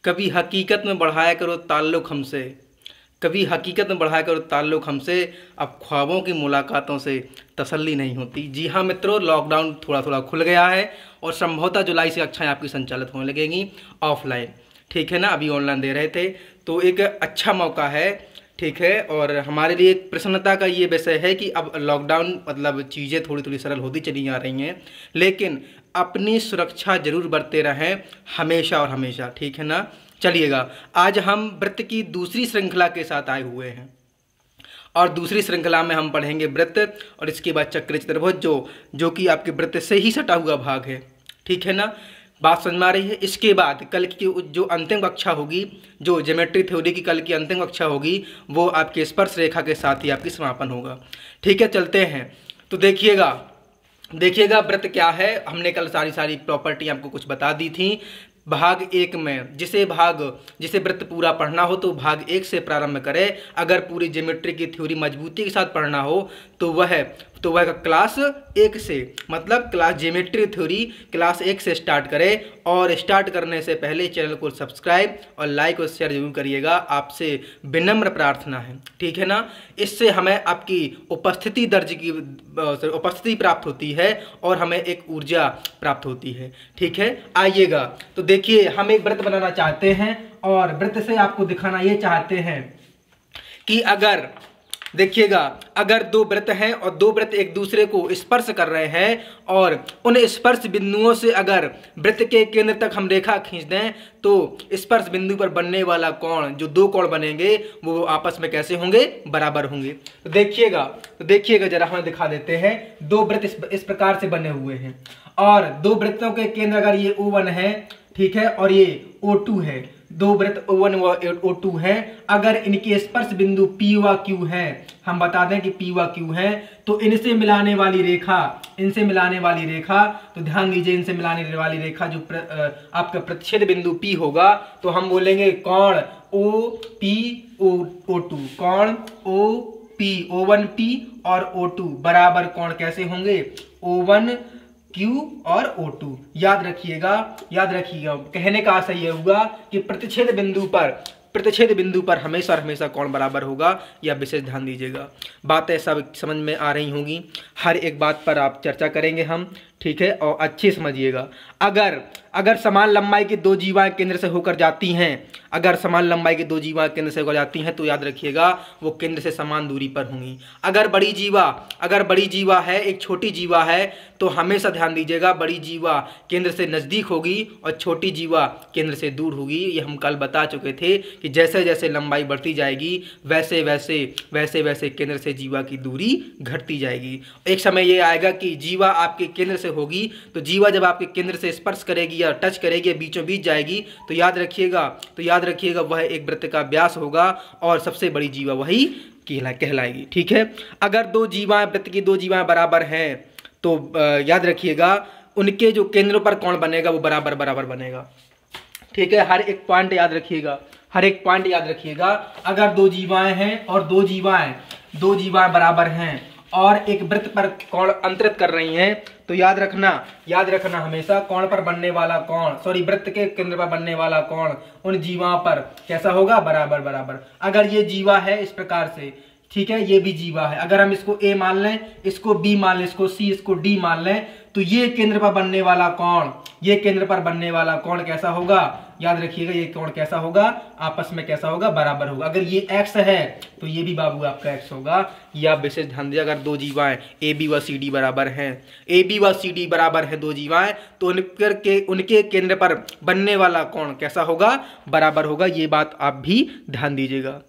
कभी हकीकत में बढ़ाया करो ताल्लुक़ हमसे, कभी हकीकत में बढ़ाया करो ताल्लुक़ हमसे, अब ख्वाबों की मुलाकातों से तसल्ली नहीं होती। जी हाँ मित्रों, लॉकडाउन थोड़ा थोड़ा खुल गया है और संभवतः जुलाई से कक्षाएँ आपकी संचालित होने लगेंगी ऑफलाइन। ठीक है ना, अभी ऑनलाइन दे रहे थे तो एक अच्छा मौका है। ठीक है, और हमारे लिए एक प्रसन्नता का ये विषय है कि अब लॉकडाउन मतलब चीज़ें थोड़ी थोड़ी सरल होती चली जा रही हैं, लेकिन अपनी सुरक्षा जरूर बरते रहें हमेशा और हमेशा। ठीक है ना, चलिएगा आज हम व्रत की दूसरी श्रृंखला के साथ आए हुए हैं और दूसरी श्रृंखला में हम पढ़ेंगे व्रत और इसके बाद चक्र चतुर्भुज जो कि आपके व्रत से ही सटा हुआ भाग है। ठीक है ना, बात समझ में आ रही है। इसके बाद कल की जो अंतिम कक्षा होगी, जो ज्योमेट्री थ्योरी की कल की अंतिम कक्षा होगी, वो आपके स्पर्श रेखा के साथ ही आपकी समापन होगा। ठीक है, चलते हैं। तो देखिएगा व्रत क्या है। हमने कल सारी प्रॉपर्टी आपको कुछ बता दी थी। भाग 1 में जिसे व्रत पूरा पढ़ना हो तो भाग 1 से प्रारंभ करें। अगर पूरी ज्योमेट्री की थ्योरी मजबूती के साथ पढ़ना हो तो वह क्लास 1 से, मतलब क्लास ज्योमेट्री थ्योरी क्लास 1 से स्टार्ट करें। और स्टार्ट करने से पहले चैनल को सब्सक्राइब और लाइक और शेयर जरूर करिएगा, आपसे विनम्र प्रार्थना है। ठीक है ना, इससे हमें आपकी उपस्थिति प्राप्त होती है और हमें एक ऊर्जा प्राप्त होती है। ठीक है, आइएगा। तो देखिए, हम एक व्रत बनाना चाहते हैं और व्रत से आपको दिखाना ये चाहते हैं कि अगर देखिएगा, अगर 2 व्रत हैं और 2 व्रत एक दूसरे को स्पर्श कर रहे हैं और उन स्पर्श बिंदुओं से अगर व्रत के केंद्र तक हम रेखा खींच दें तो स्पर्श बिंदु पर बनने वाला कोण, जो 2 कोण बनेंगे वो आपस में कैसे होंगे, बराबर होंगे। तो देखिएगा जरा हम दिखा देते हैं। 2 व्रत इस प्रकार से बने हुए हैं और 2 वृत्तों के केंद्र अगर ये O1 है, ठीक है, और ये O2 है, 2 वृत्त O1 व O2 है। अगर इनके स्पर्श बिंदु P व Q है, हम बता दें कि P व Q है, तो इनसे मिलाने वाली रेखा, तो ध्यान दीजिए, इनसे मिलाने वाली रेखा जो आपका प्रतिच्छेद बिंदु P होगा, तो हम बोलेंगे कोण OPO2, कोण OP, O1P और O2 बराबर कोण कैसे होंगे, O1Q और O2। याद रखिएगा। कहने का आशय यह होगा कि प्रतिच्छेद बिंदु पर हमेशा कोण बराबर होगा। यह विशेष ध्यान दीजिएगा। बातें सब समझ में आ रही होंगी, हर एक बात पर आप चर्चा करेंगे हम। ठीक है, और अच्छे समझिएगा। अगर समान लंबाई की 2 जीवाएं केंद्र से होकर जाती हैं, तो याद रखिएगा वो केंद्र से समान दूरी पर होंगी। अगर बड़ी जीवा है, एक छोटी जीवा है, तो हमेशा ध्यान दीजिएगा, बड़ी जीवा केंद्र से नजदीक होगी और छोटी जीवा केंद्र से दूर होगी। ये हम कल बता चुके थे कि जैसे जैसे लंबाई बढ़ती जाएगी वैसे वैसे केंद्र से जीवा की दूरी घटती जाएगी। एक समय ये आएगा कि जीवा आपके केंद्र से होगी, तो जीवा जब आपके केंद्र से स्पर्श करेगी या टच करेगी, बीचों बीच जाएगी, तो याद रखिएगा वह एक वृत्त का व्यास होगा और सबसे बड़ी जीवा वही कहलाएगी। ठीक है, अगर 2 जीवाएं, वृत्त की 2 जीवाएं बराबर हैं, तो याद रखिएगा उनके जो केंद्रों पर कोण बनेगा वो बराबर बनेगा। ठीक है, हर एक पॉइंट याद रखिएगा। अगर 2 जीवाएं हैं और 2 जीवाएं बराबर हैं और एक वृत्त पर कोण अंतरित कर रही हैं, तो याद रखना हमेशा कोण पर बनने वाला वृत्त के केंद्र पर बनने वाला कोण उन जीवाओं पर कैसा होगा, बराबर। अगर ये जीवा है इस प्रकार से, ठीक है, ये भी जीवा है, अगर हम इसको A मान लें, इसको B मान लें, इसको C, इसको D मान लें, तो ये केंद्र पर बनने वाला कोण कैसा होगा, याद रखिएगा, ये कोण कैसा होगा, आपस में कैसा होगा, बराबर होगा। अगर ये x है तो ये भी बाबू आपका x होगा। यह विशेष ध्यान दीजिए। अगर 2 जीवाएं AB व CD बराबर हैं 2 जीवाएं, तो उनके केंद्र पर बनने वाला कोण कैसा होगा, बराबर होगा। ये बात आप भी ध्यान दीजिएगा।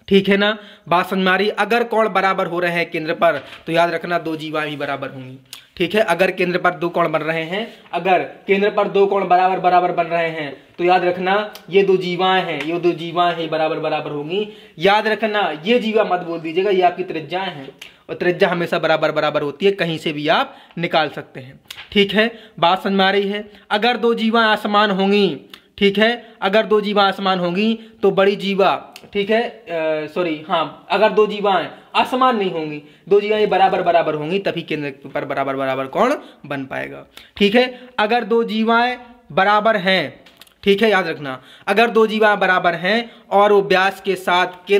ठीक है ना, बात समझ में आ रही। अगर कोण बराबर हो रहे हैं केंद्र पर, तो याद रखना 2 जीवाएं भी बराबर होंगी। ठीक है, अगर केंद्र पर 2 कोण बन रहे हैं, अगर केंद्र पर 2 कोण बराबर बन रहे हैं, तो याद रखना ये 2 जीवाएं हैं बराबर होंगी। याद रखना ये जीवा मत बोल दीजिएगा, ये आपकी त्रिज्याएं हैं और त्रिज्या हमेशा बराबर होती है, कहीं से भी आप निकाल सकते हैं। ठीक है, बात समझ में आ रही है। अगर 2 जीवाएं असमान होंगी, ठीक है, अगर 2 जीवाएं असमान होंगी तो बड़ी जीवा, ठीक है, अगर 2 जीवाएं असमान नहीं होंगी, 2 जीवाएं बराबर होंगी, तभी केंद्र पर बराबर कोण बन पाएगा। ठीक है, अगर 2 जीवाएं बराबर हैं, ठीक है, याद रखना। अगर दो जीवाएं बराबर हैं और वो व्यास के साथ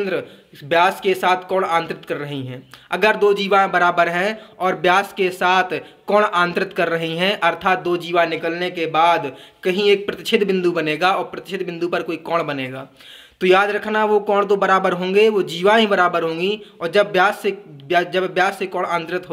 व्यास के साथ कोण आंतरित कर रही हैं, अगर दो जीवाएं बराबर हैं और व्यास के साथ कोण आंतरित कर रही हैं, अर्थात दो जीवा निकलने के बाद कहीं एक प्रतिच्छेद बिंदु बनेगा और प्रतिच्छेद बिंदु पर कोई कोण बनेगा, तो याद रखना वो कोण तो बराबर होंगे, वो जीवा ही बराबर होंगी। और जब व्यास से कोण आंतरित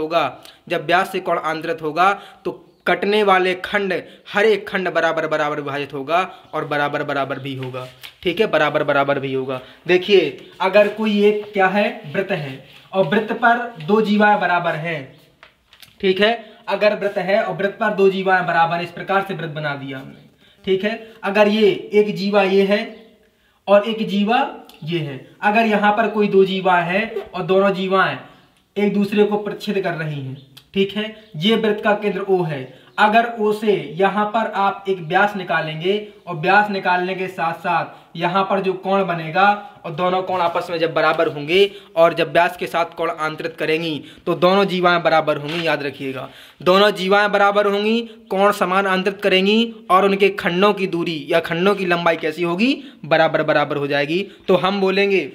होगा तो कटने वाले खंड, हर एक खंड बराबर बराबर विभाजित होगा और बराबर बराबर भी होगा। ठीक है, बराबर बराबर भी होगा। देखिए, अगर कोई एक क्या है, वृत्त है और वृत्त पर दो जीवाएं बराबर हैं, ठीक है, अगर वृत्त है और वृत्त पर दो जीवाएं बराबर, इस प्रकार से वृत्त बना दिया हमने। ठीक है, अगर ये एक जीवा ये है और एक जीवा ये है, अगर यहाँ पर कोई दो जीवा है और दोनों जीवाएं एक दूसरे को प्रतिच्छेद कर रही हैं, ठीक है, ये वृत्त का केंद्र O है। अगर O से यहाँ पर आप एक व्यास निकालेंगे और व्यास निकालने के साथ साथ यहाँ पर जो कोण बनेगा और दोनों कोण आपस में जब बराबर होंगे और जब व्यास के साथ कोण आंतरित करेंगी तो दोनों जीवाएं बराबर होंगी। याद रखिएगा, दोनों जीवाएं बराबर होंगी, कोण समान आंतरित करेंगी और उनके खंडों की दूरी या खंडों की लंबाई कैसी होगी, बराबर बराबर हो जाएगी। तो हम बोलेंगे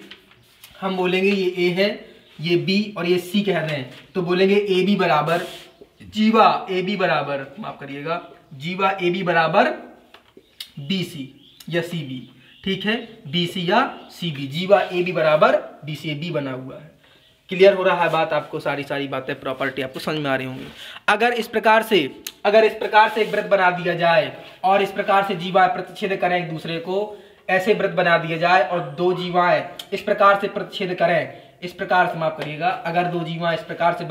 ये A है, ये B और ये C कह रहे हैं, तो बोलेंगे AB बराबर जीवा AB बराबर, माफ करिएगा, जीवा AB बराबर BC या CB। ठीक है, BC या CB, जीवा AB बराबर BC, B बना हुआ है। क्लियर हो रहा है बात आपको? सारी बातें प्रॉपर्टी आपको समझ में आ रही होंगी। अगर इस प्रकार से एक वृत्त बना दिया जाए और इस प्रकार से जीवाएं प्रतिच्छेद करें एक दूसरे को, ऐसे वृत्त बना दिया जाए और दो जीवाएं इस प्रकार से प्रतिच्छेद करें, इस प्रकार से, माफ करिएगा, अगर दो जीवाएं इस प्रकार से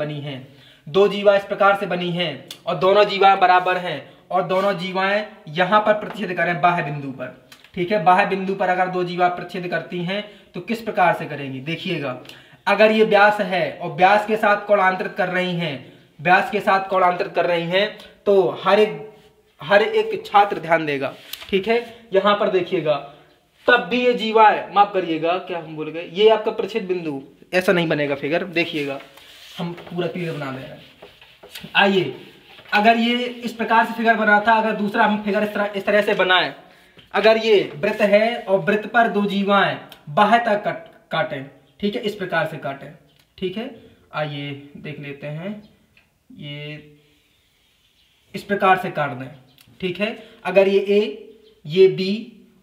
बनी हैं, और दोनों जीवाएं बराबर हैं और दोनों जीवाएं यहां पर प्रतिच्छेद करें बाह्य बिंदु पर। ठीक है, बाह्य बिंदु पर अगर दो जीवा प्रतिच्छेद करती हैं तो किस प्रकार से करेंगी, देखिएगा। अगर ये व्यास है और व्यास के साथ कोण आंतरित कर रही हैं, तो हर एक छात्र ध्यान देगा। ठीक है, यहां पर देखिएगा, तब भी ये जीवाएं, माफ करिएगा, क्या हम बोल गए, ये आपका प्रतिच्छेद बिंदु ऐसा नहीं बनेगा फिगर, देखिएगा हम पूरा क्लियर बना दे रहे हैं। आइए, अगर ये इस प्रकार से फिगर बना था, अगर दूसरा हम फिगर इस तरह से बनाएं, अगर ये वृत्त है और वृत्त पर दो जीवाएं बाह्य तक काटें, ठीक है, इस प्रकार से काटें। ठीक है, आइए देख लेते हैं, ये इस प्रकार से काट दें। ठीक है, अगर ये A, ये B,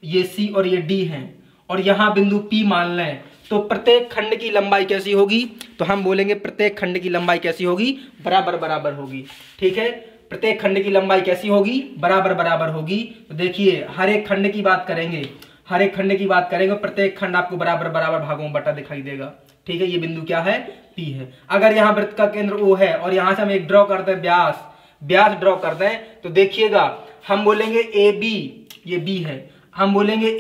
ये C और ये D हैं और यहां बिंदु P मान लें, तो प्रत्येक खंड की लंबाई कैसी होगी, तो हम बोलेंगे प्रत्येक खंड की लंबाई कैसी होगी, बराबर बराबर होगी। ठीक है, प्रत्येक खंड की लंबाई कैसी होगी, बराबर बराबर होगी। तो देखिए, हर एक खंड की बात करेंगे, प्रत्येक खंड आपको बराबर बराबर भागों में बटा दिखाई देगा। ठीक है, ये बिंदु क्या है, P है। अगर यहाँ वृत्त का केंद्र O है और यहां से हम एक ड्रॉ कर दें, व्यास ड्रॉ कर दें, तो देखिएगा, हम बोलेंगे AB, ये B है, हम बोलेंगे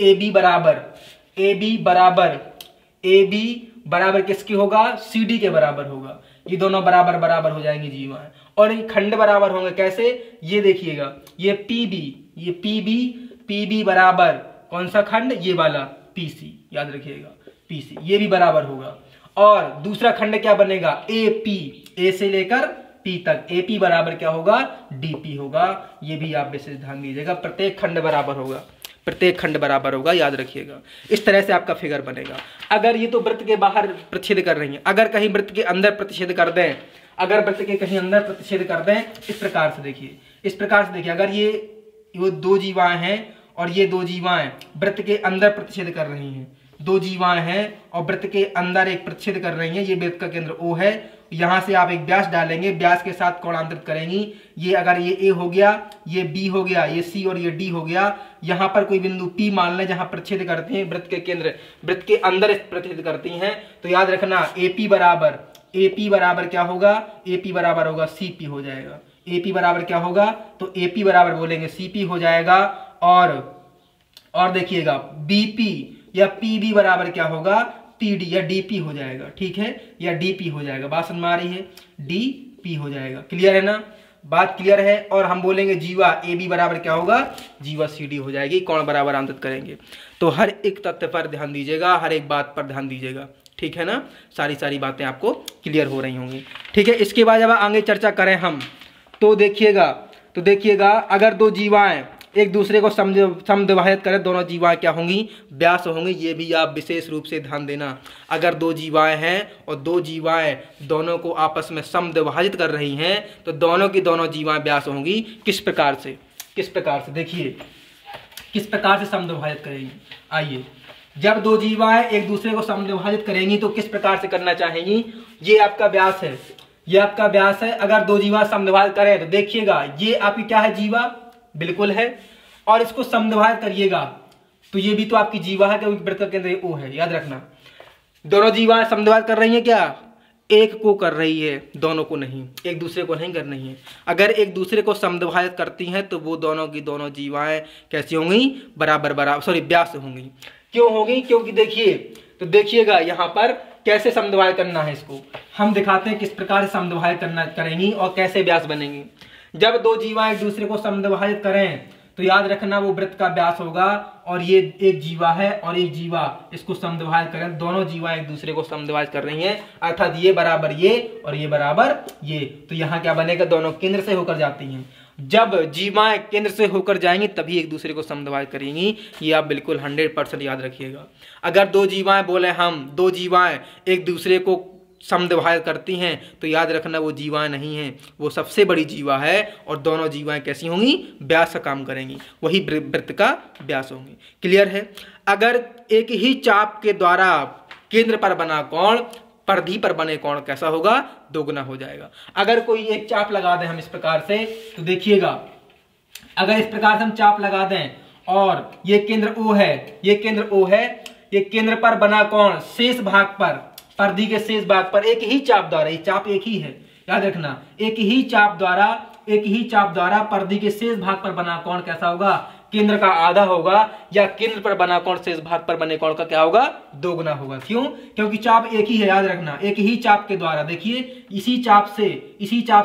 AB बराबर किसकी होगा, CD के बराबर होगा। ये दोनों बराबर बराबर हो जाएंगे जीवाएं और ये खंड बराबर होंगे। कैसे, ये देखिएगा, ये PB बराबर कौन सा खंड, ये वाला PC, याद रखिएगा PC, ये भी बराबर होगा। और दूसरा खंड क्या बनेगा, AP, A से लेकर P तक, AP बराबर क्या होगा, DP होगा। ये भी आप विशेष ध्यान दीजिएगा, प्रत्येक खंड बराबर होगा, याद रखिएगा। इस तरह से आपका फिगर बनेगा। अगर ये तो वृत्त के बाहर प्रतिच्छेद कर रही हैं, अगर कहीं वृत्त के अंदर प्रतिच्छेद कर दें, इस प्रकार से देखिए, अगर ये दो जीवाएं हैं और ये दो जीवाएं वृत्त के अंदर प्रतिच्छेद कर रही हैं, दो जीवाएं हैं और वृत्त के अंदर एक प्रतिच्छेद कर रही हैं, ये वृत्त का केंद्र O है, यहां से आप एक व्यास डालेंगे, व्यास के साथ कोण आंतरित करेंगी। ये अगर ये A हो गया, ये B हो गया, ये C और ये D हो गया, यहां पर कोई बिंदु P मान लें जहां प्रतिच्छेद करती हैं, वृत्त के अंदर प्रतिच्छेद करती हैं, तो याद रखना AP बराबर क्या होगा, AP बराबर होगा CP हो जाएगा। AP बराबर क्या होगा, तो AP बराबर बोलेंगे CP हो जाएगा। और देखिएगा, BP या PB बराबर क्या होगा, PD या DP हो जाएगा। ठीक है, या DP हो जाएगा। बात समझ में आ रही है, DP हो जाएगा। क्लियर है ना, बात क्लियर है। और हम बोलेंगे जीवा AB बराबर क्या होगा, जीवा CD हो जाएगी। कोण बराबर आंतरित करेंगे। तो हर एक तथ्य पर ध्यान दीजिएगा, हर एक बात पर ध्यान दीजिएगा। ठीक है ना, सारी बातें आपको क्लियर हो रही होंगी। ठीक है, इसके बाद जब आगे चर्चा करें हम, तो देखिएगा अगर दो जीवाएं एक दूसरे को समद्विभाजित करें, दोनों जीवाएं क्या होंगी, व्यास होंगी। ये भी आप विशेष रूप से ध्यान देना। अगर दो जीवाएं हैं और दो जीवाएं दोनों को आपस में समद्विभाजित कर रही हैं तो दोनों की दोनों जीवाएं व्यास होंगी। किस प्रकार से, देखिए किस प्रकार से समद्विभाजित करेंगी। आइए, जब दो जीवाएं एक दूसरे को समद्विभाजित करेंगी तो किस प्रकार से करना चाहेंगी। ये आपका व्यास है, ये आपका व्यास है। अगर दो जीवा समद्विभाजित करें तो देखिएगा ये आपकी क्या है, जीवा बिल्कुल है, और इसको समद्विभाजित करिएगा तो ये भी तो आपकी जीवा है, क्योंकि वृत्त का केंद्र ओ है। याद रखना, दोनों जीवाएं समद्विभाजित कर रही हैं क्या, एक को कर रही है, दोनों को नहीं, एक दूसरे को नहीं कर रही है। अगर एक दूसरे को समद्विभाजित करती हैं तो वो दोनों की दोनों जीवाएं कैसी होंगी, व्यास होंगी। क्यों होगी, क्योंकि देखिए, तो देखिएगा यहाँ पर कैसे समद्विभाजित करना है, इसको हम दिखाते हैं किस प्रकार से समद्विभाजित करेंगी और कैसे व्यास बनेंगी। जब दो जीवा एक दूसरे को समद्विभाजित करें तो याद रखना वो वृत्त का व्यास होगा, और ये एक जीवा है और एक जीवा इसको समद्विभाजित करें, दोनों जीवा एक दूसरे को समद्विभाजित कर रही हैं, अर्थात ये बराबर ये और ये बराबर ये। तो यहाँ क्या बनेगा, दोनों केंद्र से होकर जाती हैं। जब जीवाएं केंद्र से होकर जाएंगी तभी एक दूसरे को समद्विभाजित करेंगी। ये आप बिल्कुल 100% याद रखिएगा। अगर दो जीवाएं बोले हम, दो जीवाएं एक दूसरे को समद्विभाजित करती हैं तो याद रखना वो जीवाएं नहीं हैं, वो सबसे बड़ी जीवा है, और दोनों जीवाएं कैसी होंगी, व्यास का काम करेंगी, वही वृत्त का व्यास होंगी। क्लियर है। अगर एक ही चाप के द्वारा केंद्र पर बना कोण परिधि पर बने कोण कैसा होगा, दोगुना हो जाएगा। अगर कोई एक चाप लगा दें हम इस प्रकार से, तो देखिएगा अगर इस प्रकार से हम चाप लगा दें और ये केंद्र O है, ये केंद्र O है, ये केंद्र पर बना कोण शेष भाग पर, परिधि के शेष भाग पर एक ही चाप द्वारा, ये चाप एक ही है, याद रखना, एक ही चाप द्वारा परिधि के शेष भाग पर बना कोण कैसा होगा, केंद्र का आधा होगा, या केंद्र पर बना कोण शेष भाग पर बने कोण का क्या होगा, दोगुना होगा। क्यों, क्योंकि चाप एक ही है, याद रखना, एक ही चाप के द्वारा, देखिए इसी चाप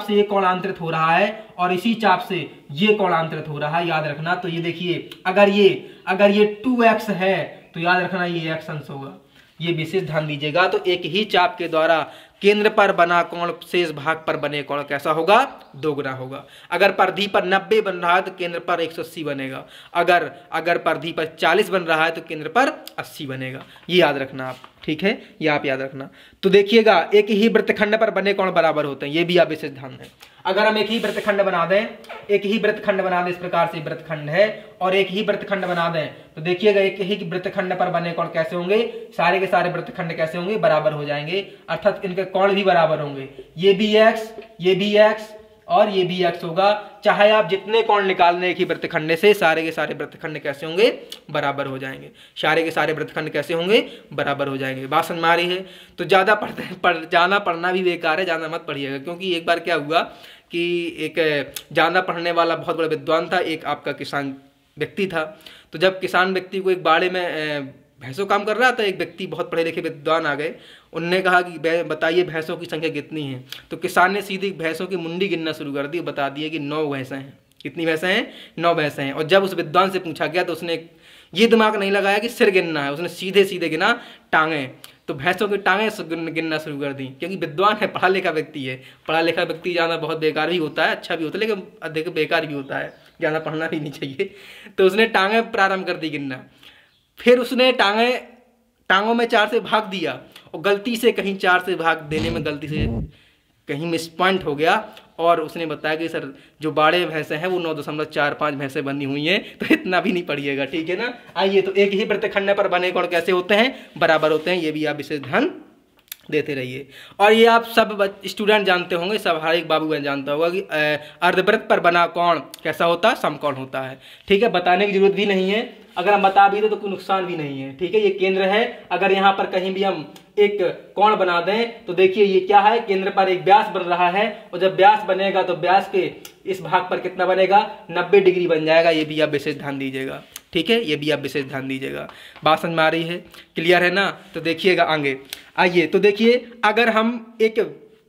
से ये कोणांतरित हो रहा है और इसी चाप से ये कोणांतरित हो रहा है, याद रखना। तो ये देखिए अगर ये 2x है तो याद रखना ये x अंश होगा, ये विशेष ध्यान दीजिएगा। तो एक ही चाप के द्वारा केंद्र पर बना कोण शेष भाग पर बने कोण कैसा होगा, दोगुना होगा। अगर परिधि पर 90 बन रहा है तो केंद्र पर 180 बनेगा, अगर परिधि पर 40 बन रहा है तो केंद्र पर 80 बनेगा। ये याद रखना आप, ठीक है, ये आप याद रखना। तो देखिएगा एक ही वृत्तखंड पर बने कोण बराबर होते हैं, ये भी आप विशेष ध्यान दें। अगर हम एक ही वृत्तखंड बना दें, इस प्रकार से वृत्तखंड है और एक ही वृत्तखंड बना दें तो देखिएगा एक ही वृत्तखंड पर बने कोण कैसे होंगे, सारे के सारे वृत्तखंड कैसे होंगे, बराबर हो जाएंगे, अर्थात इनके कोण भी बराबर होंगे। ये भी x और ये भी x होगा। चाहे आप जितने कोण निकाल लें एक ही वृत्तखंड से, सारे के सारे वृत्तखंड कैसे होंगे, बराबर हो जाएंगे, सारे के सारे वृत्तखंड कैसे होंगे, बराबर हो जाएंगे। बात समझ में आ रही है। तो ज़्यादा पढ़ना भी बेकार है, ज़्यादा मत पढ़िएगा, क्योंकि एक बार क्या हुआ कि एक ज़्यादा पढ़ने वाला बहुत बड़ा विद्वान था, एक आपका किसान व्यक्ति था। तो जब किसान व्यक्ति को एक बाड़े में भैंसों काम कर रहा था, एक व्यक्ति बहुत पढ़े लिखे विद्वान आ गए, उनने कहा कि बताइए भैंसों की संख्या कितनी है। तो किसान ने सीधी भैंसों की मुंडी गिनना शुरू कर दी, बता दिया कि 9 भैंसें हैं। कितनी भैंसें हैं, 9 भैंसें हैं। और जब उस विद्वान से पूछा गया तो उसने ये दिमाग नहीं लगाया कि सिर गिनना है, उसने सीधे सीधे गिना टांगें। तो भैंसों की टांगें गिनना शुरू कर दी, क्योंकि विद्वान है, पढ़ा लिखा व्यक्ति है। पढ़ा लिखा व्यक्ति जाना बहुत बेकार भी होता है, अच्छा भी होता है, लेकिन अधिक बेकार भी होता है, ज़्यादा पढ़ना भी नहीं चाहिए। तो उसने टांगें प्रारंभ कर दी गिनना। फिर उसने टांगों में 4 से भाग दिया और गलती से कहीं 4 से भाग देने में गलती से कहीं मिस पॉइंट हो गया, और उसने बताया कि सर जो बाड़े भैंसें हैं वो 9.45 भैंसें बनी हुई हैं। तो इतना भी नहीं पढ़िएगा, ठीक है ना। आइए, तो एक ही वृत्तखंड पर बने कोण कैसे होते हैं, बराबर होते हैं, ये भी आप विशेष ध्यान देते रहिए। और ये आप सब स्टूडेंट जानते होंगे, सब हर एक बाबू बहन जानता होगा कि अर्धवृत्त पर बना कोण कैसा होता है, समकोण होता है, ठीक है। बताने की जरूरत भी नहीं है, अगर हम बता भी दे तो कोई नुकसान भी नहीं है, ठीक है। ये केंद्र है, अगर यहाँ पर कहीं भी हम एक कोण बना दें तो देखिए ये क्या है, केंद्र पर एक व्यास बन रहा है, और जब व्यास बनेगा तो व्यास के इस भाग पर कितना बनेगा, 90 डिग्री बन जाएगा। ये भी आप विशेष ध्यान दीजिएगा, ठीक है, ये भी आप विशेष ध्यान दीजिएगा। बात समझ में आ रही है, क्लियर है ना। तो देखिएगा आगे। आइए, तो देखिए अगर हम एक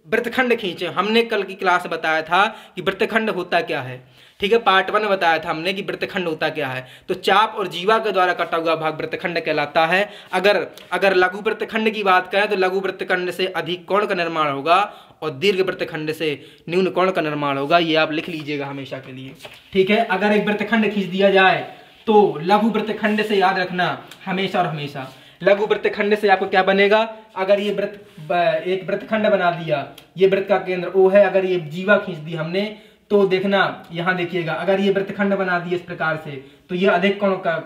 वृत्तखंड खींचे, हमने कल की क्लास में बताया था कि वृत्तखंड होता क्या है, ठीक है, पार्ट 1 में बताया था हमने कि वृत्तखंड होता क्या है। तो चाप और जीवा के द्वारा कटा हुआ भाग वृत्तखंड कहलाता है। अगर लघु वृत्तखंड की बात करें तो लघु वृत्तखंड से अधिक कोण का निर्माण होगा और दीर्घ वृत्तखंड से न्यून कोण का निर्माण होगा। ये आप लिख लीजिएगा हमेशा के लिए, ठीक है। अगर एक वृत्तखंड खींच दिया जाए तो लघु वृत्तखंड से याद रखना हमेशा और हमेशा, लघु वृत्तखंड से आपको क्या बनेगा, अगर ये एक वृत्तखंड बना दिया, ये वृत्त का केंद्र O है, अगर ये जीवा खींच दी हमने तो देखना यहाँ देखिएगा, अगर ये वृत्तखंड बना दिए इस प्रकार से तो ये अधिक कोण का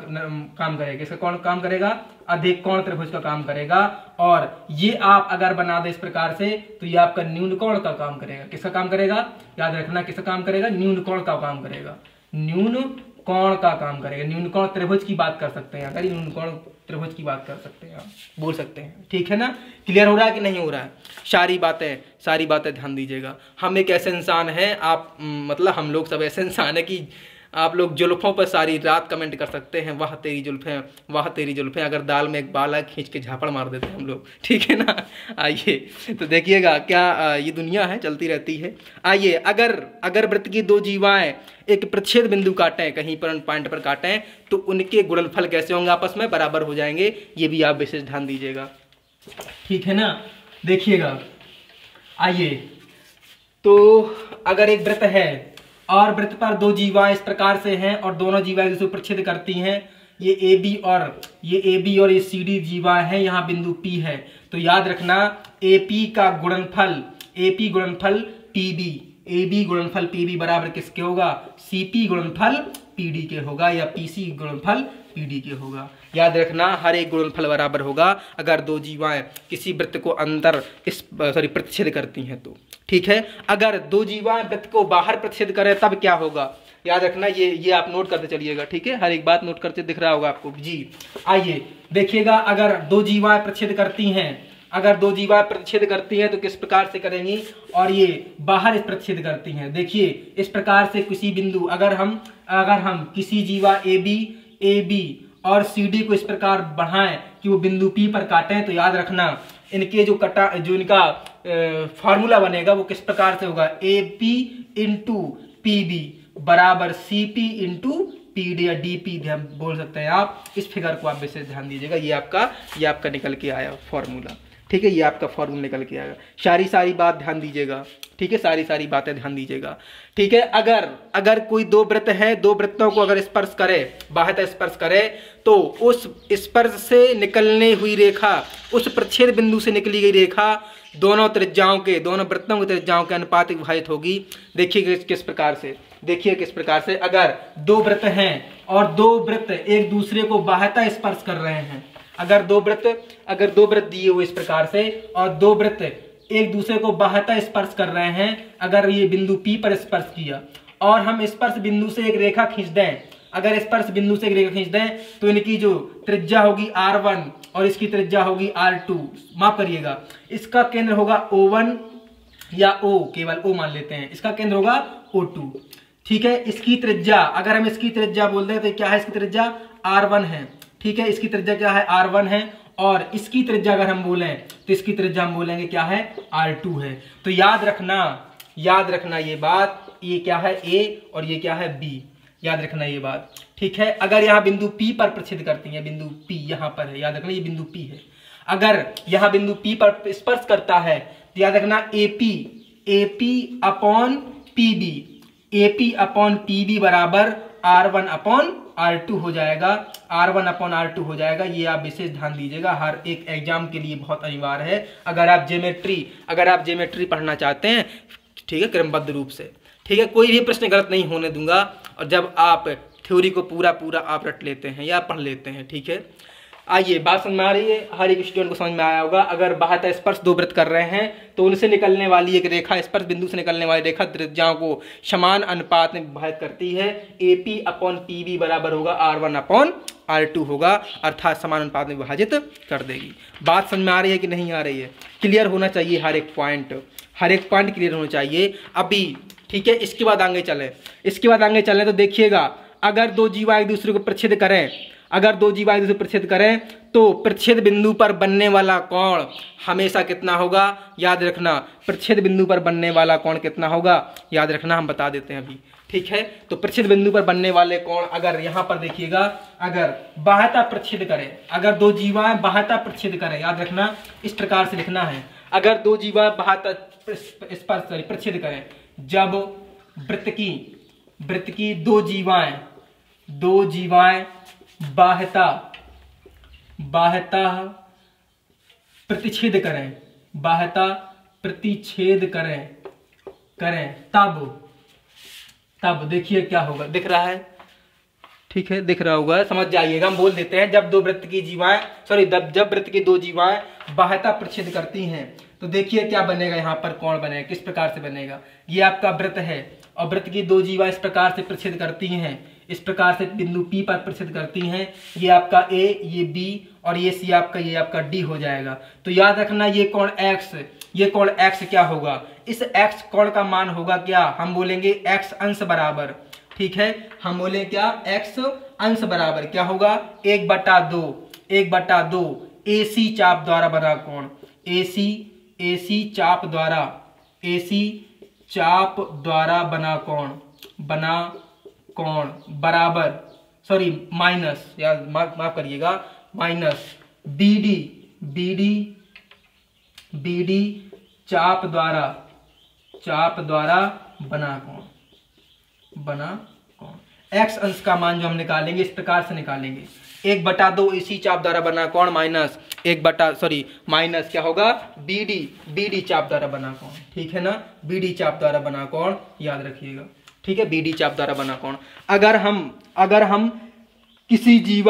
काम करेगा। इसका कौन काम करेगा, अधिक कोण त्रिभुज का काम करेगा। और ये आप अगर बना दे इस प्रकार से तो ये आपका न्यून कोण का काम करेगा। किसका काम करेगा, याद रखना किसका काम करेगा, न्यून कोण का काम करेगा, न्यून कोण का काम करेगा। न्यून कोण त्रिभुज की बात कर सकते हैं, अगर न्यून कोण त्रिभुज की बात कर सकते हैं, आप बोल सकते हैं, ठीक है ना। क्लियर हो रहा है कि नहीं हो रहा है, सारी बातें ध्यान दीजिएगा। हम एक ऐसे इंसान हैं, आप मतलब हम लोग सब ऐसे इंसान है कि आप लोग जुल्फों पर सारी रात कमेंट कर सकते हैं, वाह तेरी जुल्फें, वाह तेरी जुल्फें। अगर दाल में एक बाल है खींच के झापड़ मार देते हैं हम लोग, ठीक है ना। आइए तो देखिएगा क्या ये दुनिया है, चलती रहती है। आइए, अगर वृत्त की दो जीवाएं एक प्रतिच्छेद बिंदु काटें, कहीं पर पॉइंट पर काटें, तो उनके गुणनफल कैसे होंगे, आपस में बराबर हो जाएंगे। ये भी आप विशेष ध्यान दीजिएगा, ठीक है ना। देखिएगा, आइए तो अगर एक वृत्त है और वृत्त पर दो जीवाएं इस प्रकार से हैं और दोनों जीवाएं जिसे प्रतिच्छेद करती हैं, ये ए बी और ये सी डी जीवाएं हैं, यहाँ बिंदु P है। तो याद रखना AP का गुणनफल, AP गुणनफल PB, AB गुणनफल PB बराबर किसके होगा, CP गुणनफल PD के होगा या PC गुणनफल PD के होगा। याद रखना हर एक गुणनफल बराबर होगा अगर दो जीवाएं किसी वृत्त को अंदर प्रतिच्छेद करती हैं तो, ठीक है। अगर दो जीवाएं वृत्त को बाहर प्रतिच्छेद करें तब क्या होगा, याद रखना ये आप नोट करते चलिएगा, ठीक है। हर एक बात नोट करते दिख रहा होगा आपको जी। आइए देखिएगा, अगर दो जीवाएं प्रतिच्छेद करती हैं, अगर दो जीवाएं प्रतिच्छेद करती हैं तो किस प्रकार से करेंगी, और ये बाहर इस प्रतिच्छेद करती हैं। देखिए इस प्रकार से किसी बिंदु अगर हम किसी जीवा AB और CD को इस प्रकार बढ़ाएं कि वो बिंदु P पर काटें, तो याद रखना इनके जो इनका फार्मूला बनेगा वो किस प्रकार से होगा, AP इंटू PB बराबर CP इंटू PD या DP बोल सकते हैं आप। इस फिगर को आप विशेष ध्यान दीजिएगा, ये आपका निकल के आया फॉर्मूला, ठीक है। ये आपका फॉर्मूला निकल के आएगा। सारी बात ध्यान दीजिएगा, ठीक है। सारी बातें ध्यान दीजिएगा, ठीक है। अगर कोई दो वृत्त है, दो वृत्तों को अगर स्पर्श करे, बाह्यतः स्पर्श करे, तो उस स्पर्श से निकलने हुई रेखा, उस प्रतिच्छेद बिंदु से निकली गई रेखा दोनों वृत्तों की त्रिज्याओं के अनुपातिक विभाजित होगी। देखिए किस प्रकार से, अगर दो वृत्त हैं और दो वृत्त एक दूसरे को बाह्यतः स्पर्श कर रहे हैं, अगर दो वृत्त दिए हुए इस प्रकार से और दो वृत्त एक दूसरे को बाह्यतः स्पर्श कर रहे हैं, अगर ये बिंदु P पर स्पर्श किया और हम स्पर्श बिंदु से एक रेखा खींच दें, अगर स्पर्श बिंदु से एक रेखा खींच दें तो इनकी जो त्रिज्या होगी R1 और इसकी त्रिज्या होगी R2। माफ करिएगा, इसका केंद्र होगा O1 या O, केवल O मान लेते हैं, इसका केंद्र होगा O2, ठीक है। इसकी त्रिज्या, अगर हम इसकी त्रिज्या बोल दें तो क्या है, इसकी त्रिज्या R1 है, ठीक है। इसकी त्रिज्या क्या है, R1 है। और इसकी त्रिज्या अगर हम बोलें तो इसकी त्रिज्या हम बोलेंगे क्या है, R2 है। तो याद रखना ये बात, ये क्या है A और ये क्या है B, याद रखना ये बात, ठीक है। अगर यहाँ बिंदु P पर प्रतिच्छेद करती है, बिंदु P यहाँ पर है, याद रखना ये बिंदु P है। अगर यहाँ बिंदु P पर स्पर्श करता है तो याद रखना AP अपॉन PB बराबर R1/R2 हो जाएगा, R1/R2 हो जाएगा। ये आप विशेष ध्यान दीजिएगा, हर एक एग्जाम के लिए बहुत अनिवार्य है। अगर आप ज्योमेट्री पढ़ना चाहते हैं, ठीक है, क्रमबद्ध रूप से, ठीक है, कोई भी प्रश्न गलत नहीं होने दूंगा। और जब आप थ्योरी को पूरा आप रट लेते हैं या पढ़ लेते हैं, ठीक है। आइए बात समझ में आ रही है, हर एक स्टूडेंट को समझ में आया होगा। अगर बाह्यतः स्पर्श दो वृत्त कर रहे हैं तो उनसे निकलने वाली एक रेखा, स्पर्श बिंदु से निकलने वाली रेखा त्रिज्याओं को समान अनुपात में विभाजित करती है। AP/PB बराबर होगा R1/R2 होगा, अर्थात समान अनुपात में विभाजित कर देगी। बात समझ में आ रही है कि नहीं आ रही है, क्लियर होना चाहिए, हर एक पॉइंट क्लियर होना चाहिए अभी, ठीक है। इसके बाद आगे चलें तो देखिएगा, अगर दो जीवा एक दूसरे को प्रतिच्छेद करें तो प्रतिच्छेद बिंदु पर बनने वाला कोण हमेशा कितना होगा, याद रखना प्रतिच्छेद बिंदु पर बनने वाला कोण कितना होगा, याद रखना, हम बता देते हैं अभी, ठीक है। तो प्रतिच्छेद बिंदु पर बनने वाले कोण, अगर यहाँ पर देखिएगा, अगर बाह्यता प्रतिच्छेद करें, अगर दो जीवाएं बाह्यता प्रतिच्छेद करें, याद रखना इस प्रकार से लिखना है, अगर दो जीवाएं बाह्यता प्रतिच्छेद करें, जब वृत्त की दो जीवाएं बाह्यता प्रतिच्छेद करें, तब देखिए क्या होगा, दिख रहा है, ठीक है, दिख रहा होगा, समझ जाइएगा। हम बोल देते हैं, जब वृत्त की दो जीवाएं बाह्यता प्रतिच्छेद करती हैं तो देखिए क्या बनेगा, यहाँ पर कोण बनेगा, किस प्रकार से बनेगा। ये आपका वृत्त है और वृत्त की दो जीवाएं इस प्रकार से प्रतिच्छेद करती हैं, इस प्रकार से बिंदु P पर प्रतिच्छेद करती हैं। ये आपका A, ये B और ये C ये आपका D हो जाएगा। तो याद रखना ये कोण X क्या होगा, इस X कोण का मान होगा क्या, हम बोलेंगे X अंश बराबर, ठीक है, हम बोले क्या, X अंश बराबर क्या होगा, 1/2 AC चाप द्वारा बना कोण, AC चाप द्वारा बना कोण बराबर, सॉरी माइनस, यार माफ करिएगा, माइनस BD चाप द्वारा बना कोण। एक्स अंश का मान जो हम निकालेंगे इस प्रकार से निकालेंगे, 1/2 AC चाप द्वारा बना कोण माइनस माइनस क्या होगा, BD चाप द्वारा बना कोण, ठीक है ना, BD चाप द्वारा बना कोण, याद रखिएगा, ठीक है, BD चाप द्वारा बना कोण। अगर हम किसी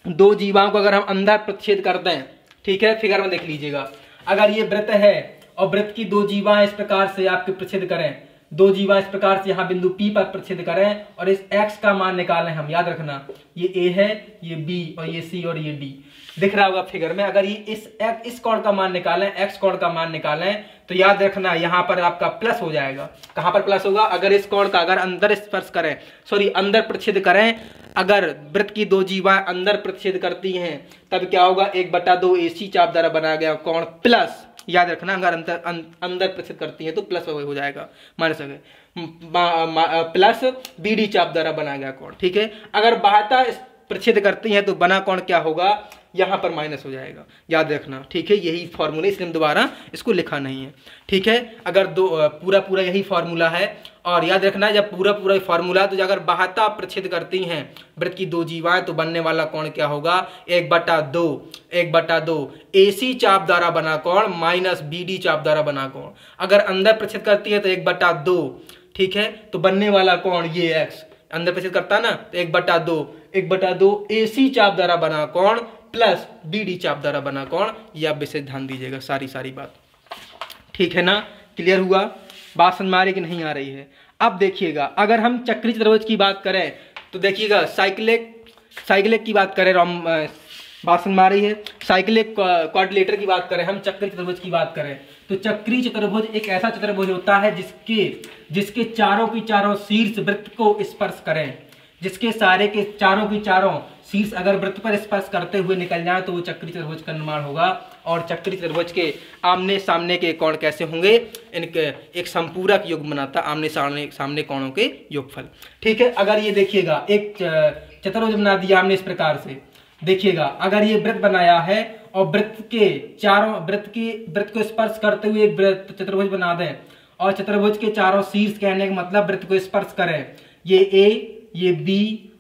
दो जीवाओं को अगर हम अंदर प्रतिच्छेद करते हैं, ठीक है, फिगर में देख लीजिएगा, अगर ये वृत्त है और वृत्त की दो जीवाएं इस प्रकार से आपके प्रतिच्छेद करें, दो जीवाएं इस प्रकार से यहाँ बिंदु P पर प्रतिच्छेद करें और इस X का मान निकालें हम, याद रखना ये A है, ये B और ये C और ये D, दिख रहा होगा फिगर में। अगर ये इस कोण का मान निकालें, X कोण का मान निकालें, तो याद रखना यहाँ पर आपका प्लस हो जाएगा। कहाँ पर प्लस होगा, अगर इस कोण का अगर अंदर स्पर्श करें, अंदर प्रतिच्छेद करें, अगर वृत्त की दो जीवाएं अंदर प्रतिच्छेद करती हैं तब क्या होगा, 1/2 AC चाप द्वारा बनाया गया कोण प्लस, याद रखना अगर अंदर प्रतिच्छेद करती है तो प्लस हो जाएगा, माइनस हो गया, प्लस BD चाप द्वारा बनाया गया कोण, ठीक है। अगर बाह्यता प्रतिच्छेद करती है तो बना कोण क्या होगा, यहाँ पर माइनस हो जाएगा, याद रखना, ठीक है, यही फॉर्मूला, इसलिए दोबारा इसको लिखा नहीं है, ठीक है। अगर पूरा यही फॉर्मूला है, और याद रखना जब पूरा फॉर्मूला, तो अगर बाह्यता प्रतिच्छेद करती हैं वृत्त की दो जीवाएं तो बनने वाला कोण क्या होगा, 1/2 AC चाप द्वारा बना कोण माइनस BD चाप द्वारा बना कोण। अगर अंदर प्रतिच्छेद करती है तो 1/2, ठीक है, तो बनने वाला कोण ये X अंदर प्रतिच्छेद करता है ना, तो 1/2 AC चाप द्वारा बना कोण प्लस BD चाप द्वारा बना कोण, ये आप विशेष ध्यान दीजिएगा, सारी बात, ठीक है ना, क्लियर हुआ, बात समझ में आ रही कि नहीं आ रही है। अब देखिएगा, अगर हम चक्रीय चतुर्भुज की बात करें तो देखिएगा, साइक्लिक की बात करें, बात समझ में आ रही है, साइक्लिक क्वाड्रिलेटर की बात करें, हम चक्रीय चतुर्भुज की बात करें तो चक्रीय चतुर्भुज एक ऐसा चतुर्भुज होता है जिसके चारों की चारों शीर्ष वृत्त को स्पर्श करें, जिसके सारे के चारों की चारों शीर्ष अगर वृत्त पर स्पर्श करते हुए निकल जाए तो वो चक्रीय चतुर्भुज का निर्माण होगा। और चक्रीय चतुर्भुज के आमने सामने के कोण कैसे होंगे, इनके एक संपूरक योग बनाता आमने सामने कोणों के योगफल, ठीक है। अगर ये देखिएगा एक चतुर्भुज बना दिया हमने इस प्रकार से, देखिएगा अगर ये वृत्त बनाया है और वृत्त को स्पर्श करते हुए एक चतुर्भुज बना दें और चतुर्भुज के चारों शीर्ष कहने का मतलब वृत्त को स्पर्श करें, ये A, ये B,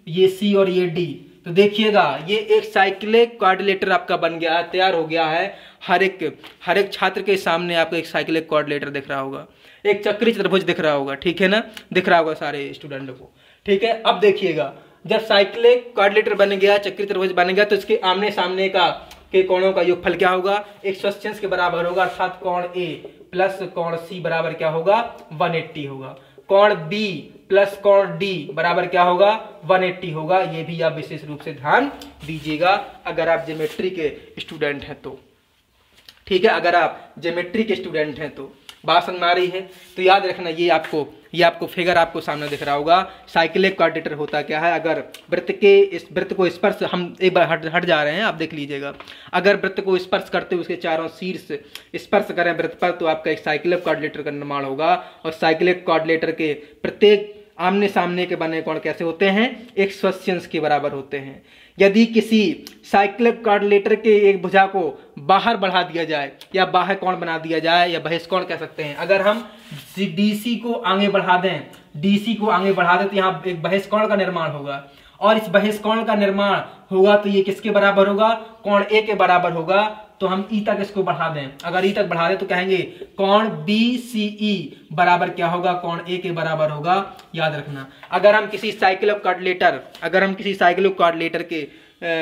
ये C और ये D, तो देखिएगा ये एक साइक्लिक क्वाड्रिलेटर आपका बन गया है, तैयार हो गया है। हर एक छात्र के सामने आपको एक साइक्लिक क्वाड्रिलेटर दिख रहा होगा, एक चक्रीय चतुर्भुज दिख रहा होगा, ठीक है ना, दिख रहा होगा सारे स्टूडेंट को, ठीक है। अब देखिएगा जब साइक्लिक क्वाड्रिलेटर बन गया, चक्रीय चतुर्भुज बन गया, तो इसके आमने सामने के कोणों का योगफल क्या होगा, 180 के बराबर होगा, अर्थात कोण A प्लस कोण C बराबर क्या होगा, 180 होगा। कोण B प्लस कोण D बराबर क्या होगा, 180 होगा। ये भी आप विशेष रूप से ध्यान दीजिएगा अगर आप ज्योमेट्री के स्टूडेंट हैं तो, ठीक है, अगर आप ज्योमेट्री के स्टूडेंट हैं तो। बात समझ में आ रही है, तो याद रखना ये आपको फिगर आपको सामने दिख रहा होगा। साइक्लिक क्वाड्रिलेटर होता क्या है, अगर वृत्त को स्पर्श, हम एक बार हट जा रहे हैं, आप देख लीजिएगा, अगर वृत्त को स्पर्श करते हुए उसके चारों शीर्ष स्पर्श करें वृत्त पर तो आपका एक साइक्लिक क्वाड्रिलेटर का निर्माण होगा। और साइक्लिक क्वाड्रिलेटर के प्रत्येक आमने सामने के बने कोण कैसे होते हैं, 180 अंश के बराबर होते हैं। यदि किसी साइक्लिक क्वाड्रिलेटर के एक भुजा को बाहर बढ़ा दिया जाए या बाह्य कोण बना दिया जाए या बहिष्कोण कह सकते हैं, अगर हम डीसी को आगे बढ़ा दें, डीसी को आगे बढ़ा दें तो यहाँ एक बहिष्कोण का निर्माण होगा और इस बहिष्कोण का निर्माण होगा तो ये किसके बराबर होगा, कोण ए के बराबर होगा। तो हम ई तक इसको बढ़ा दें, अगर ई तक बढ़ा दें तो कहेंगे कोण BCE बराबर क्या होगा, कोण ए के बराबर होगा, याद रखना। अगर हम किसी साइक्लिक क्वाड्रिलेटर के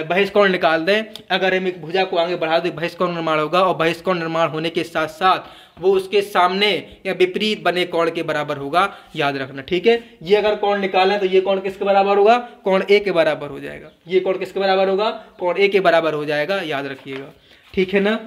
बहिष्कोण निकाल दें, अगर हम एक भुजा को आगे बढ़ा दें बहिष्कोण निर्माण होगा और बहिष्कोण निर्माण होने के साथ साथ वो उसके सामने या विपरीत बने कोण के बराबर होगा, याद रखना। ठीक है, ये अगर कोण निकालें तो ये कोण किसके बराबर होगा, कोण ए के बराबर हो जाएगा। ये कोण किसके बराबर होगा, कोण ए के बराबर हो जाएगा, याद रखिएगा। ठीक है ना।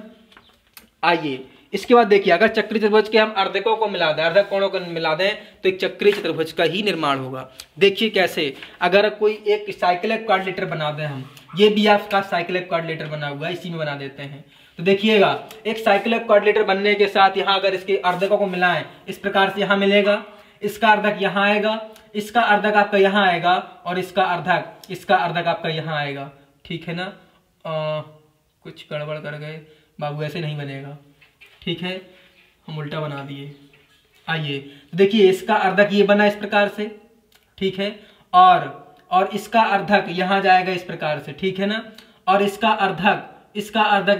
आइए इसके बाद देखिए, अगर चक्रीय चतुर्भुज के हम अर्धकों को मिला दें, अर्धक कोणों को मिला दें तो एक चक्रीय चतुर्भुज का ही निर्माण होगा। देखिए कैसे, अगर कोई एक साइक्लिक क्वाड्रिलेटर बना दें हम, ये भी आपका साइक्लिक क्वाड्रिलेटर बना हुआ है, इसी में बना देते हैं। तो देखिएगा, एक साइक्लिक क्वाड्रिलेटर बनने के साथ यहाँ अगर इसके अर्धकों को मिलाएं, इस प्रकार से यहाँ मिलेगा, इसका अर्धक यहाँ आएगा, इसका अर्धक आपका यहाँ आएगा और इसका अर्धक आपका यहाँ आएगा। ठीक है ना। कुछ गड़बड़ कर गए बाबू, ऐसे नहीं बनेगा। ठीक है, हम उल्टा बना दिए। आइए देखिए, इसका अर्धक ये बना इस प्रकार से, ठीक है, और इसका अर्धक यहाँ जाएगा इस प्रकार से, ठीक है ना, और इसका अर्धक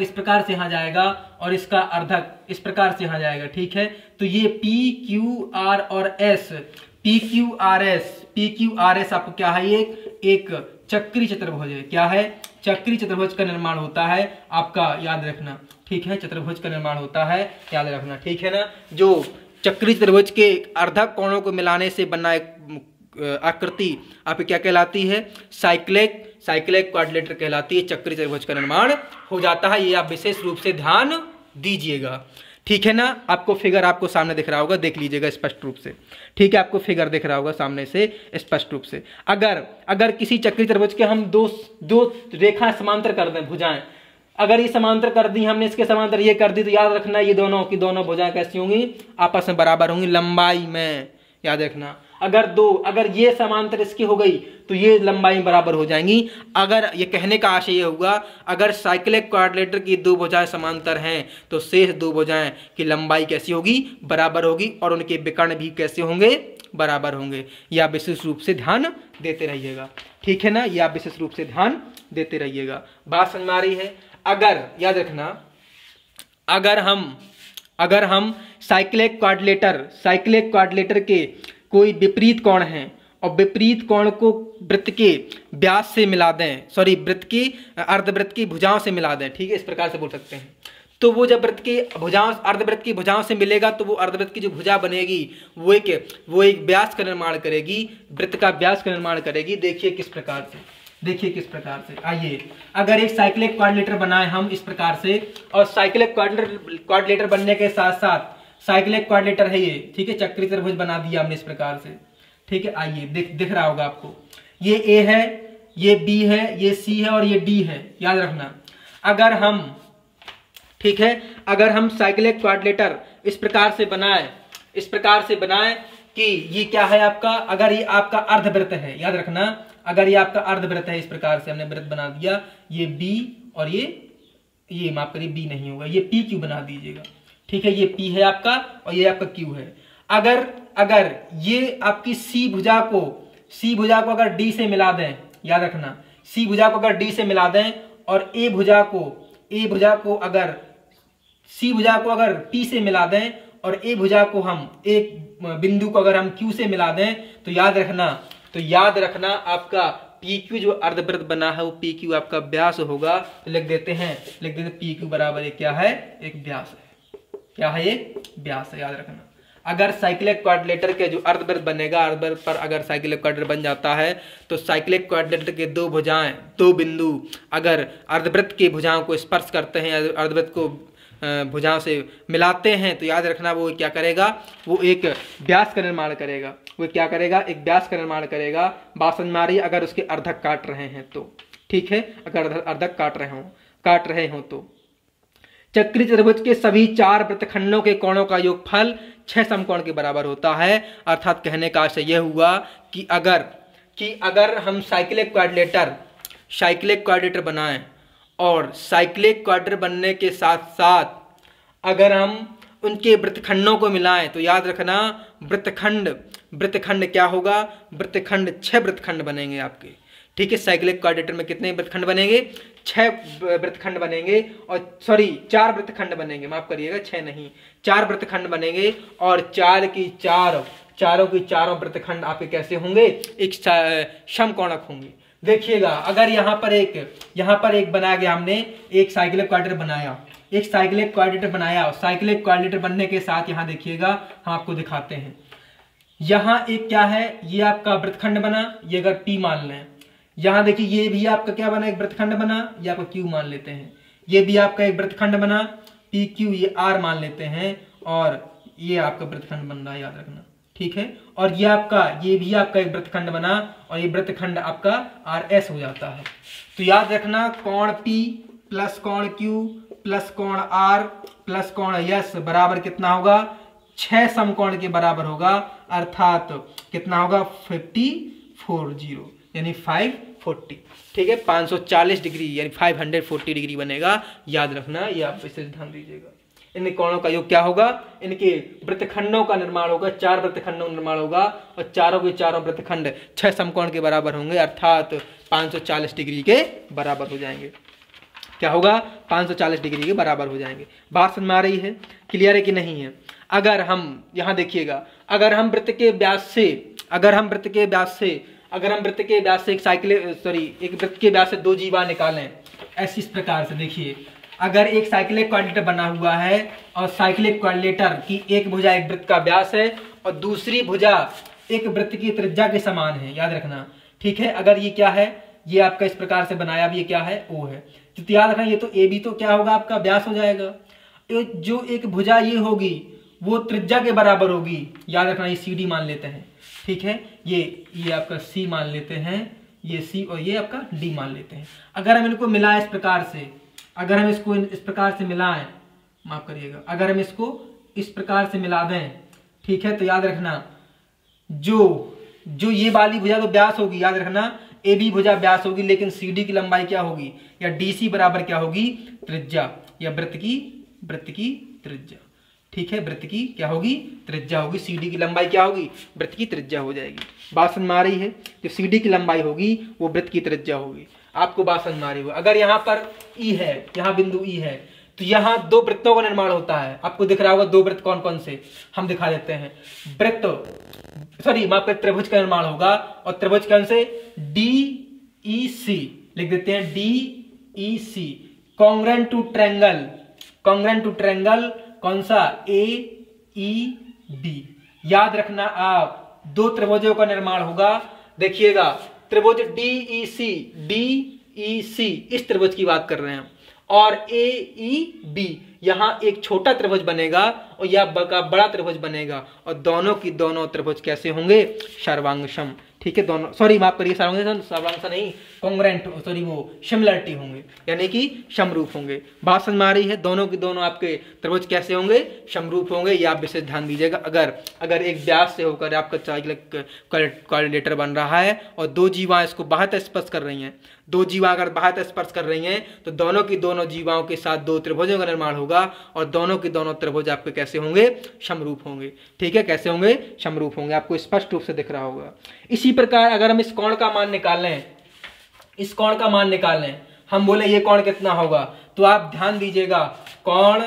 इस प्रकार से यहाँ जाएगा और इसका अर्धक इस प्रकार से यहाँ जाएगा। ठीक है, तो ये PQR और S, PQRS आपको क्या है, एक चक्रीय चतुर्भुज है। क्या है, चक्रीय चतुर्भुज का निर्माण होता है आपका, याद रखना। ठीक है, चतुर्भुज का निर्माण होता है, याद रखना। ठीक है ना। जो चक्रीय चतुर्भुज के अर्धक कोणों को मिलाने से बना एक आकृति आपकी क्या कहलाती है, साइक्लिक क्वाड्रिलेटर कहलाती है। चक्रीय चतुर्भुज का निर्माण हो जाता है, ये आप विशेष रूप से ध्यान दीजिएगा। ठीक है ना। आपको फिगर आपको सामने दिख रहा होगा, देख लीजिएगा स्पष्ट रूप से। ठीक है, आपको फिगर दिख रहा होगा सामने से स्पष्ट रूप से। अगर किसी चक्रीय चतुर्भुज के हम दो रेखा समांतर कर दें, भुजाएं, अगर ये समांतर कर दी हमने, इसके समांतर ये कर दी, तो याद रखना ये दोनों की दोनों भुजाएं कैसी होंगी, आपस में बराबर होंगी लंबाई में, याद रखना। अगर ये समांतर इसकी हो गई तो ये लंबाई बराबर हो जाएंगी। अगर ये कहने का आशय ये होगा, अगर साइक्लिक क्वाड्रिलेटर की दो भुजाएं समांतर हैं तो शेष दो भुजाएं की लंबाई कैसी होगी, बराबर होगी, और उनके विकर्ण भी कैसे होंगे, बराबर होंगे। ये आप विशेष रूप से ध्यान देते रहिएगा। ठीक है ना, ये आप विशेष रूप से ध्यान देते रहिएगा। बात समझ में आ रही है। अगर याद रखना, अगर हम साइक्लिक क्वाड्रिलेटर के कोई विपरीत कोण है और विपरीत कोण को वृत्त के व्यास से मिला दें, वृत्त की अर्धवृत्त की भुजाओं से मिला दें, ठीक है, इस प्रकार से बोल सकते हैं। तो वो जब अर्धवृत्त की भुजाओं से मिलेगा तो वो अर्धवृत्त की जो भुजा बनेगी वो एक व्यास का निर्माण करेगी, वृत्त का व्यास का निर्माण करेगी। देखिए किस प्रकार से, आइए, अगर एक साइक्लिक क्वाड्रिलेटर बनाए हम इस प्रकार से, और साइक्लिक क्वाड्रिलेटर बनने के साथ साथ साइक्लिक क्वाड्रिलेटर है ये, ठीक है, चक्रीय चतुर्भुज बना दिया हमने इस प्रकार से। ठीक है, आइए दिख रहा होगा आपको, ये A है, ये B है, ये C है और ये D है, याद रखना। अगर हम साइक्लिक क्वाड्रिलेटर इस प्रकार से बनाए कि ये क्या है आपका, अगर ये आपका अर्धवृत्त है, याद रखना, अगर ये आपका अर्धवृत्त है, इस प्रकार से हमने वृत्त बना दिया, ये B और ये माफ करिए B नहीं होगा, ये PQ बना दीजिएगा। ठीक है, ये P है आपका और ये आपका Q है। अगर ये आपकी C भुजा को अगर D से मिला दें, याद रखना, C भुजा को अगर D से मिला दें और A भुजा को अगर C भुजा को अगर P से मिला दें और A भुजा को हम एक बिंदु को अगर हम Q से मिला दें, तो याद रखना आपका PQ जो अर्धवृत्त बना है वो PQ आपका व्यास होगा। तो लिख देते PQ बराबर क्या है, एक व्यास है। क्या है, ये व्यास है, याद रखना। अगर साइक्लिक क्वाड्रिलेटर के जो अर्धवृत्त बनेगा, अर्धवृत्त पर अगर साइक्लिक क्वाड्रिलेटर बन जाता है तो साइक्लिक क्वाड्रिलेटर के दो बिंदु अगर अर्धवृत्त की भुजाओं को स्पर्श करते हैं, अर्धवृत्त को भुजाओं से मिलाते हैं, तो याद रखना वो क्या करेगा, वो एक व्यास का निर्माण करेगा। एक व्यास का निर्माण करेगा। बात समझ में आ रही है। अगर उसके अर्धक काट रहे हैं तो, ठीक है, अगर अर्धक काट रहे हो तो चक्रीय त्रिभुज के सभी 4 वृत्तखंडों के कोणों का योगफल 6 समकोण के बराबर होता है। अर्थात कहने का आशय यह हुआ कि अगर हम साइक्लिक क्वाड्रिलेटर बनाएं और साइक्लिक क्वाड्रिलेटर बनने के साथ साथ अगर हम उनके वृत्तखंडों को मिलाएं तो याद रखना वृत्तखंड क्या होगा, वृत्तखंड 6 वृत्तखंड बनेंगे आपके। ठीक है, साइक्लिक क्वाड्रिलेटर में कितने वृत्तखंड बनेंगे, 6 वृत्तखंड बनेंगे, और 4 वृत्तखंड बनेंगे, माफ करिएगा 6 नहीं, 4 वृत्तखंड बनेंगे। और चारों की चारों वृत्तखंड आपके कैसे होंगे, एक समकोणक होंगे। देखिएगा, अगर यहाँ पर एक बनाया गया, हमने एक साइक्लिक क्वाड्रिलेटर बनाया, और साइक्लिक क्वाड्रिलेटर बनने के साथ यहाँ देखिएगा, हम आपको दिखाते हैं। यहाँ एक क्या है, ये आपका वृत्तखंड बना, ये अगर P मान लें, यहाँ देखिए ये भी आपका क्या बना, एक वृत्तखंड बना, ये आपका Q मान लेते हैं, ये भी आपका एक वृत्तखंड बना PQ, ये R मान लेते हैं, और ये आपका वृत्तखंड बन रहा है, याद रखना। ठीक है, और ये भी आपका एक वृत्तखंड बना, और ये वृत्तखंड आपका RS हो जाता है। तो याद रखना, कोण P प्लस कोण Q प्लस कोण R प्लस कोण S बराबर कितना होगा, 6 समकोण के बराबर होगा। अर्थात कितना होगा, 540 यानी 540। ठीक है, 540 डिग्री यानी 540 डिग्री बनेगा, याद रखना, ये आप इसे ध्यान दीजिएगा। इन कोणों का योग क्या होगा, इनके वृत्तखंडों का निर्माण होगा, 4 वृत्तखंडों का निर्माण होगा, और चारों के चारों वृत्तखंड 6 समकोण के बराबर होंगे, अर्थात 540 डिग्री के बराबर हो जाएंगे। क्या होगा, 540 डिग्री के बराबर हो जाएंगे। बात समझ में आ रही है, क्लियर है कि नहीं है? अगर हम यहाँ देखिएगा, अगर हम वृत्त के व्यास से एक वृत्त के व्यास से 2 जीवा निकालें, ऐसी इस प्रकार से देखिए, अगर एक साइक्लिक क्वाड्रिलेटर बना हुआ है और साइक्लिक क्वाड्रिलेटर की एक भुजा एक वृत्त का व्यास है और दूसरी भुजा एक वृत्त की त्रिज्या के समान है, याद रखना। ठीक है, अगर ये क्या है, ये आपका इस प्रकार से बनाया, अब ये क्या है, O है, तो याद रखना ये तो AB तो क्या होगा, आपका व्यास हो जाएगा। जो एक भुजा ये होगी वो त्रिज्या के बराबर होगी, याद रखना, ये CD मान लेते हैं। ठीक है, ये आपका C मान लेते हैं, ये C, और ये आपका D मान लेते हैं। अगर हम इनको मिलाएं इस प्रकार से, अगर हम इसको इस प्रकार से मिलाएं, माफ करिएगा, अगर हम इसको इस प्रकार से मिला दें, ठीक है, तो याद रखना जो ये वाली भुजा तो व्यास होगी, याद रखना AB भुजा व्यास होगी, लेकिन CD की लंबाई क्या होगी, या DC बराबर क्या होगी, त्रिज्या, या वृत्त की त्रिज्या। ठीक है, वृत्त की क्या होगी, त्रिज्या होगी। CD की लंबाई क्या होगी, वृत्त की त्रिज्या हो जाएगी। बात समझ में आ रही है? जो CD की लंबाई होगी वो वृत्त की त्रिज्या होगी। आपको बात समझ में आ रही है? अगर यहाँ पर E है, यहाँ बिंदु E है, तो यहाँ 2 वृत्तों का निर्माण होता है। आपको दिख रहा होगा 2 वृत्त कौन कौन से, हम दिखा देते हैं। वहाँ पे त्रिभुज का निर्माण होगा, और त्रिभुज कौन से, DEC लिख देते हैं, DEC, कॉन्ग्रेंट टू ट्रायंगल कौन सा, AEB। याद रखना आप, 2 त्रिभुजों का निर्माण होगा। देखिएगा, त्रिभुज DEC इस त्रिभुज की बात कर रहे हैं, और AEB यहाँ एक छोटा त्रिभुज बनेगा और यह बड़ा त्रिभुज बनेगा, और दोनों की दोनों त्रिभुज कैसे होंगे, सर्वांगसम। ठीक है, दोनों, सॉरी माफ करिए, सर्वांगसम नहीं, कॉन्ग्रेंट, वो सिमिलरिटी होंगे, यानी कि समरूप होंगे। बात समझ में आ रही है? दोनों की दोनों आपके त्रिभुज कैसे होंगे, समरूप होंगे। ये आप विशेष ध्यान दीजिएगा। अगर एक व्यास से होकर आपका क्वाड्रिलेटर बन रहा है और 2 जीवाएं इसको बाह्य स्पर्श कर रही हैं, 2 जीवा अगर बाह्य स्पर्श कर रही हैं, तो दोनों की दोनों जीवाओं के साथ 2 त्रिभुजों का निर्माण होगा, और दोनों की दोनों त्रिभुज आपके कैसे होंगे, समरूप होंगे। ठीक है, कैसे होंगे, समरूप होंगे, आपको स्पष्ट रूप से दिख रहा होगा। इसी प्रकार अगर हम इस कोण का मान निकालें, हम बोले ये कोण कितना होगा, तो आप ध्यान दीजिएगा, कोण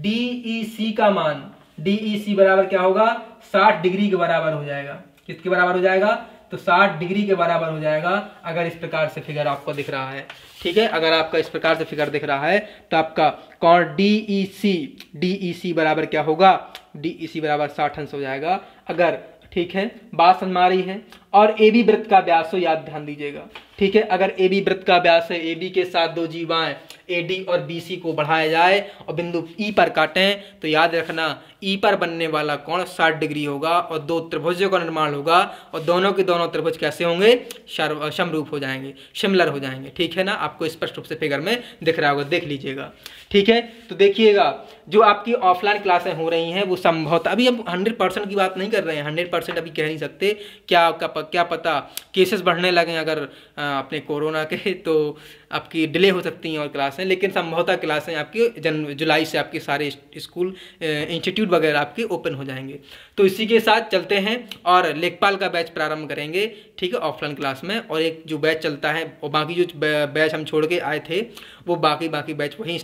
DEC का मान, DEC बराबर क्या होगा, 60 डिग्री के बराबर हो जाएगा। किसके बराबर हो जाएगा, तो 60 डिग्री के बराबर हो जाएगा, अगर इस प्रकार से फिगर आपको दिख रहा है। ठीक है, अगर आपका इस प्रकार से फिगर दिख रहा है, तो आपका कोण DEC बराबर क्या होगा, DEC बराबर 60 अंश हो जाएगा। अगर, ठीक है, बात समझ में आ रही है? और ए बी वृत्त का व्यास हो, याद ध्यान दीजिएगा, ठीक है। अगर ए बी वृत्त का व्यास है, ए बी के साथ दो जीवाएं ए डी और बी सी को बढ़ाया जाए और बिंदु ई पर काटें तो याद रखना ई पर बनने वाला कोण 60 डिग्री होगा और दो त्रिभुजों का निर्माण होगा और दोनों के दोनों त्रिभुज कैसे होंगे, समरूप हो जाएंगे, सिमिलर हो जाएंगे, ठीक है ना। आपको स्पष्ट रूप से फिगर में दिख रहा होगा, देख लीजिएगा, ठीक है। तो देखिएगा जो आपकी ऑफलाइन क्लासें हो रही हैं वो संभवतः, अभी हम 100% की बात नहीं कर रहे हैं, 100% अभी कह नहीं सकते, क्या पता केसेस बढ़ने लगे अगर अपने कोरोना के, तो आपकी डिले हो सकती हैं और क्लासें, लेकिन संभवतः क्लासें आपकी जुलाई से आपके सारे स्कूल इंस्टीट्यूट वगैरह आपके ओपन हो जाएंगे। तो इसी के साथ चलते हैं और लेखपाल का बैच प्रारंभ करेंगे, ठीक है, ऑफलाइन क्लास में। और एक जो बैच चलता है और बाकी जो बैच हम छोड़ के आए थे वो बाकी बैच वहीं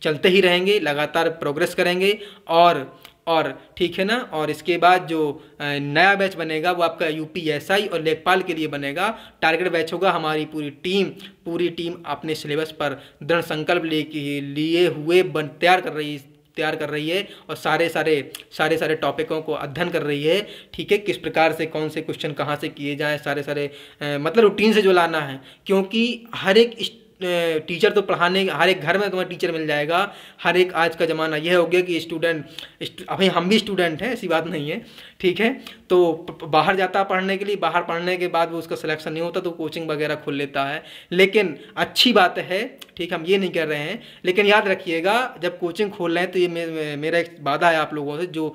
चलते ही रहेंगे, लगातार प्रोग्रेस करेंगे और ठीक है ना। और इसके बाद जो नया बैच बनेगा वो आपका यूपीएसआई और लेखपाल के लिए बनेगा। टारगेट बैच होगा, हमारी पूरी टीम अपने सिलेबस पर दृढ़ संकल्प लिए हुए तैयार कर रही है और सारे टॉपिकों को अध्ययन कर रही है, ठीक है। किस प्रकार से कौन से क्वेश्चन कहाँ से किए जाएं, सारे मतलब रूटीन से जो लाना है, क्योंकि हर एक टीचर तो पढ़ाने, हर एक घर में तुम्हें टीचर मिल जाएगा। हर एक आज का ज़माना यह हो गया कि अभी हम भी स्टूडेंट हैं, ऐसी बात नहीं है, ठीक है। तो बाहर जाता पढ़ने के लिए, बाहर पढ़ने के बाद वो उसका सिलेक्शन नहीं होता तो कोचिंग वगैरह खोल लेता है, लेकिन अच्छी बात है, ठीक, हम ये नहीं कर रहे हैं। लेकिन याद रखिएगा जब कोचिंग खोल रहे हैं तो ये मेरा एक वादा है आप लोगों से जो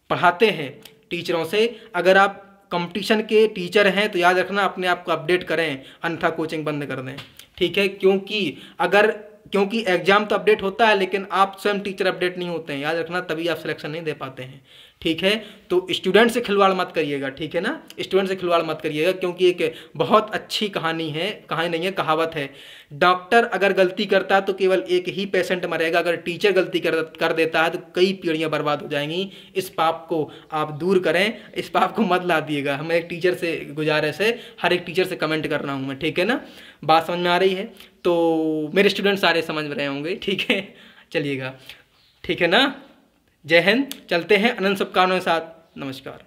पढ़ाते हैं टीचरों से, अगर आप कंपटीशन के टीचर हैं तो याद रखना अपने आप को अपडेट करें, अन्यथा कोचिंग बंद कर दें, ठीक है। क्योंकि एग्जाम तो अपडेट होता है लेकिन आप स्वयं टीचर अपडेट नहीं होते हैं, याद रखना, तभी आप सिलेक्शन नहीं दे पाते हैं, ठीक है। तो स्टूडेंट से खिलवाड़ मत करिएगा, ठीक है ना, स्टूडेंट से खिलवाड़ मत करिएगा, क्योंकि एक बहुत अच्छी कहानी नहीं है, कहावत है, डॉक्टर अगर गलती करता है तो केवल एक ही पेशेंट मरेगा, अगर टीचर गलती कर देता है तो कई पीढ़ियां बर्बाद हो जाएंगी। इस पाप को आप दूर करें, इस पाप को मत ला दिएगा। हमें एक टीचर से गुजारिश है, हर एक टीचर से कमेंट कर रहा हूँ मैं, ठीक है ना। बात समझ में आ रही है तो मेरे स्टूडेंट सारे समझ रहे होंगे, ठीक है। चलिएगा, ठीक है ना। जय हिंद, चलते हैं अनंत शुभकामनाओं के साथ, नमस्कार।